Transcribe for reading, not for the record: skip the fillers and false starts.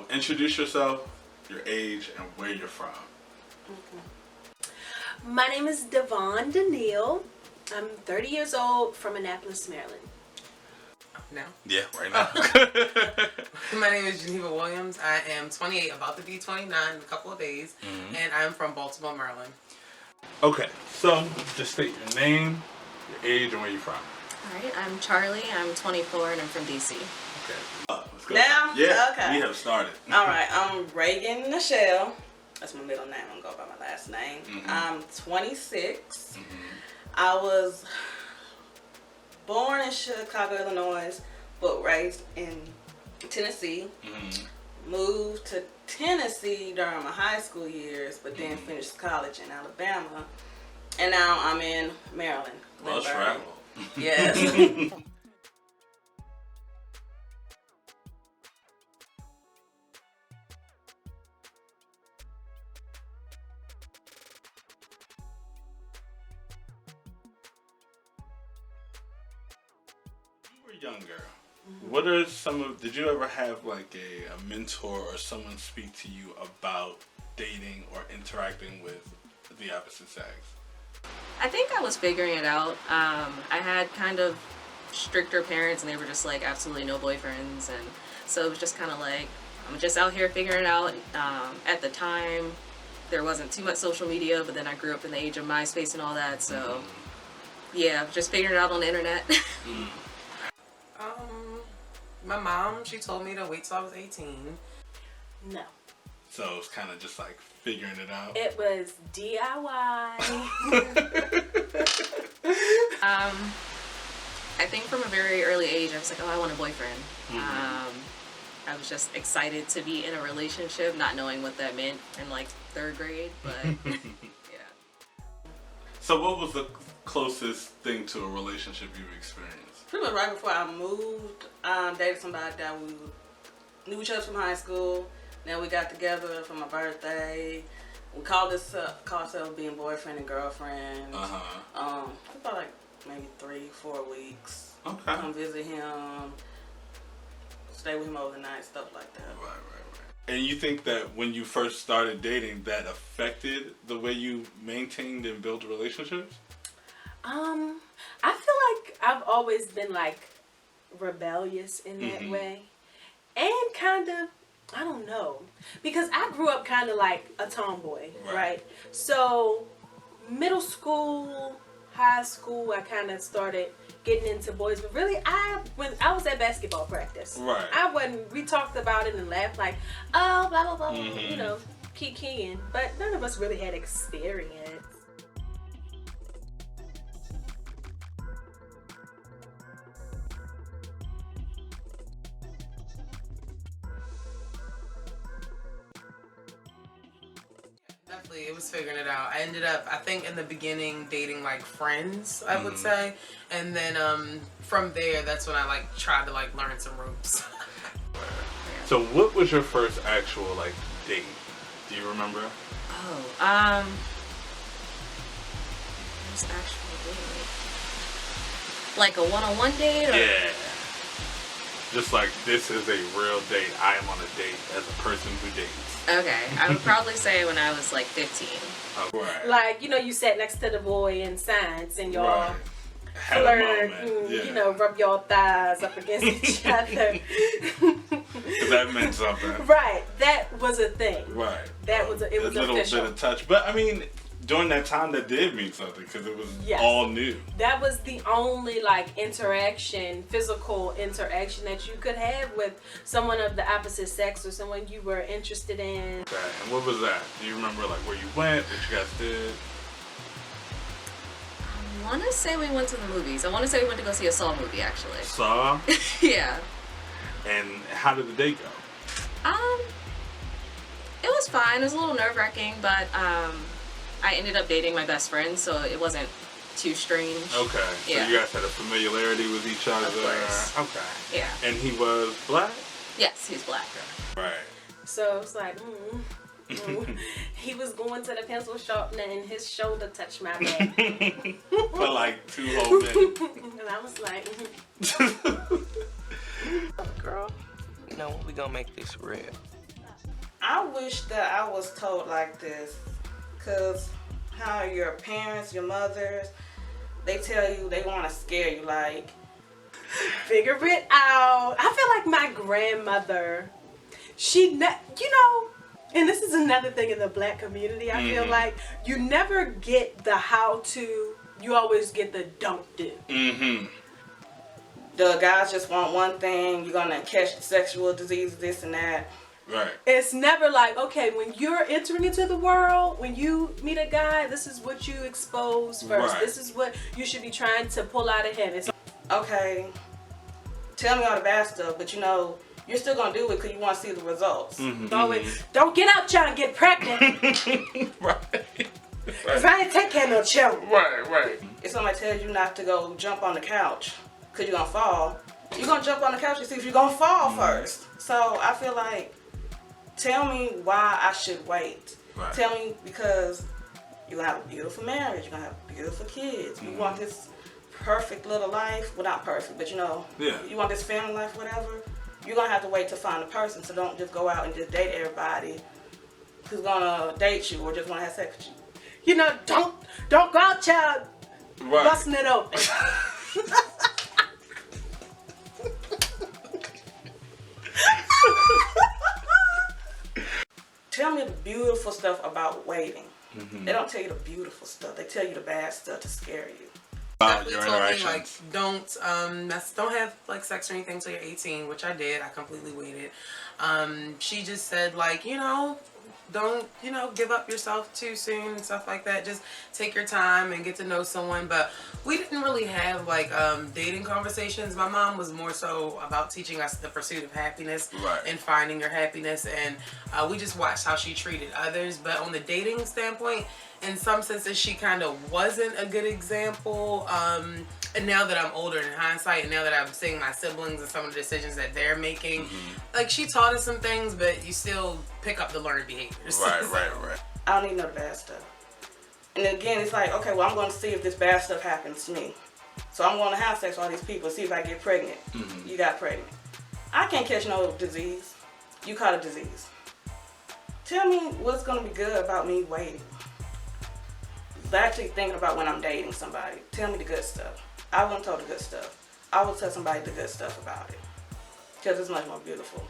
Introduce yourself, your age, and where you're from. My name is Devon Danielle. I'm 30 years old from Annapolis, Maryland. Now? Yeah, right now. My name is Geneva Williams. I am 28, about to be 29 in a couple of days, and I'm from Baltimore, Maryland. Okay, so just state your name, your age, and where you're from. Alright, I'm Charlie, I'm 24, and I'm from DC. Okay. Let's go. Now? Yeah, Okay. we have started. Alright, I'm Reagan Nichelle. That's my middle name. I'm going to go by my last name. I'm 26. I was born in Chicago, Illinois, but raised in Tennessee. Moved to Tennessee during my high school years, but then finished college in Alabama. And now I'm in Maryland. Well Glenburg. traveled. Yes. You were younger. What are some of? Did you ever have like a mentor or someone speak to you about dating or interacting with the opposite sex? I think I was figuring it out. I had kind of stricter parents, and they were just like absolutely no boyfriends, and so it was just kind of like I'm just out here figuring it out. At the time, there wasn't too much social media, but then I grew up in the age of MySpace and all that, so yeah, just figuring it out on the internet. My mom, she told me to wait till I was 18. No. So it's kind of just like figuring it out. It was DIY. I think from a very early age, I was like, oh, I want a boyfriend. I was just excited to be in a relationship, not knowing what that meant in like 3rd grade, but yeah. So what was the closest thing to a relationship you've experienced? Pretty much right before I moved, dated somebody that we knew each other from high school. Then we got together for my birthday. We called ourselves being boyfriend and girlfriend. About like maybe 3-4 weeks. Okay. Come visit him, stay with him overnight, stuff like that. Right. And you think that when you first started dating, that affected the way you maintained and built relationships? I feel like I've always been like rebellious in that way. And kind of, I don't know, because I grew up kind of like a tomboy, right? So middle school, high school, I kind of started getting into boys, but really when I was at basketball practice, we talked about it and laughed like, oh, blah, blah, blah, you know, kikiing, but none of us really had experience. Definitely, it was figuring it out. I ended up, I think in the beginning, dating like friends, I would say. And then from there, that's when I like tried to like learn some ropes. So what was your first actual like date? Do you remember? First actual date. Like a one-on-one date? Or? Yeah. Just like, this is a real date. I am on a date as a person who dates. Okay, I would probably say when I was like 15. Oh, right. Like, you know, you sat next to the boy in science and y'all Had a flirt moment. and, you know, rub your thighs up against each other. That meant something. Right, that was a thing. Right. It was a little official. bit of touch. But I mean, during that time, that did mean something because it was all new. That was the only like physical interaction that you could have with someone of the opposite sex or someone you were interested in. Okay. And what was that? Do you remember like where you went, what you guys did? I want to say we went to the movies. I want to say we went to go see a Saw movie, actually. Saw? Yeah. And how did the date go? It was fine. It was a little nerve-wracking, but I ended up dating my best friend, so it wasn't too strange. Okay. Yeah. So you guys had a familiarity with each other. Of course. Okay. Yeah. And he was black? Yes, he's black. Right. So it's like, he was going to the pencil sharpener and his shoulder touched my back. For like 2 whole minutes. And I was like, Girl, you know what? We gonna make this real. I wish that I was told like this, because how your parents, your mothers, they tell you, they want to scare you, like, figure it out. I feel like my grandmother, you know, and this is another thing in the black community, I feel like you never get the how to, you always get the don't do. The guys just want one thing, you're going to catch sexual disease, this and that. Right. It's never like, okay, when you're entering into the world, when you meet a guy, this is what you expose first. Right. This is what you should be trying to pull out of him. It's Okay, tell me all the bad stuff, but you know, you're still going to do it because you want to see the results. always, don't get out trying to get pregnant. Right. If I ain't take care of no children. Right. If somebody tells you not to go jump on the couch because you're going to fall, you're going to jump on the couch and see if you're going to fall first. So I feel like, tell me why I should wait. Right. Tell me, because you're going to have a beautiful marriage, you're going to have beautiful kids. You want this perfect little life. Well, not perfect, but you know, you want this family life, whatever. You're going to have to wait to find a person. So don't just go out and just date everybody who's going to date you or just want to have sex with you. You know, don't go out, child, busting it open. Tell me the beautiful stuff about waiting. They don't tell you the beautiful stuff. They tell you the bad stuff to scare you. About Definitely your told me interactions. like don't have like sex or anything till you're 18, which I did. I completely waited. She just said like, you know, don't, you know, give up yourself too soon and stuff like that. Just take your time and get to know someone. But we didn't really have like dating conversations. My mom was more so about teaching us the pursuit of happiness and finding your happiness, and we just watched how she treated others. But on the dating standpoint, in some senses she kind of wasn't a good example. And now that I'm older in hindsight, and now that I'm seeing my siblings and some of the decisions that they're making, like she taught us some things, but you still pick up the learned behaviors. Right. I don't even know the bad stuff. And again, it's like, okay, well, I'm going to see if this bad stuff happens to me. So I'm going to have sex with all these people, see if I get pregnant. You got pregnant. I can't catch no disease. You caught a disease. Tell me what's going to be good about me waiting. Actually thinking about when I'm dating somebody. Tell me the good stuff. I wouldn't tell the good stuff. I will tell somebody the good stuff about it. Because it's much more beautiful.